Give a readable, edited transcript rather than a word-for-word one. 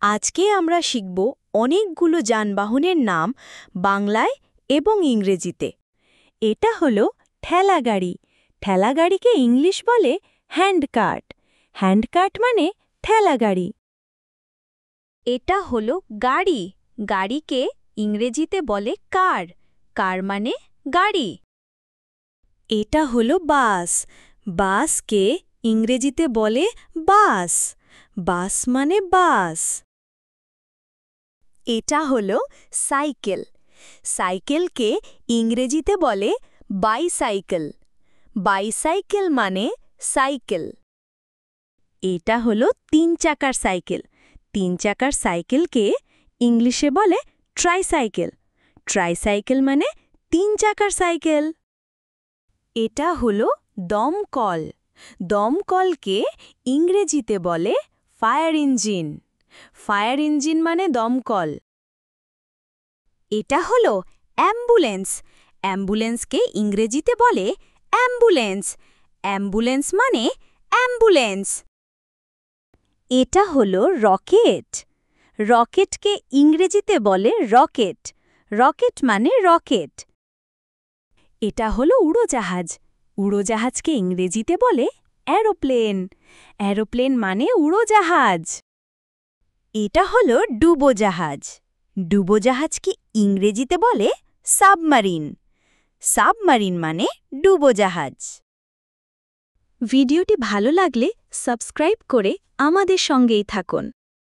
আজকে আমরা শিখব অনেকগুলো যানবাহনের নাম বাংলায় এবং ইংরেজিতে। এটা হলো ঠেলাগাড়ি। ঠেলাগাড়িকে ইংলিশ বলে হ্যান্ডকার্ট। হ্যান্ডকার্ট মানে ঠেলাগাড়ি। এটা হলো গাড়ি। গাড়িকে ইংরেজিতে বলে কার। কার মানে গাড়ি। এটা হলো বাস। বাসকে ইংরেজিতে বলে বাস। বাস মানে বাস। এটা হলো সাইকেল। সাইকেলকে ইংরেজিতে বলে বাইসাইকেল। বাইসাইকেল মানে সাইকেল। এটা হলো 3 চাকার সাইকেল। 3 চাকার সাইকেলকে ইংলিশে বলে ট্রাইসাইকেল। ট্রাইসাইকেল মানে 3 চাকার সাইকেল। এটা হলো দমকল। দমকলকে ইংরেজিতে বলে ফায়ার ইঞ্জিন। ফায়ার ইঞ্জিন মানে দমকল। এটা হলো অ্যাম্বুলেন্স। অ্যাম্বুলেন্সকে ইংরেজিতে বলে অ্যাম্বুলেন্স। অ্যাম্বুলেন্স মানে অ্যাম্বুলেন্স। এটা হলো রকেট। রকেটকে ইংরেজিতে বলে রকেট। রকেট মানে রকেট। এটা হলো উড়োজাহাজ। উড়োজাহাজকে ইংরেজিতে বলে অ্যারোপ্লেন। অ্যারোপ্লেন মানে উড়োজাহাজ। এটা হলো ডুবোজাহাজ। ডুবোজাহাজকে ইংরেজিতে বলে সাবমারিন। সাবমারিন মানে ডুবোজাহাজ। ভিডিওটি ভালো লাগলে সাবস্ক্রাইব করে আমাদের সঙ্গেই থাকুন।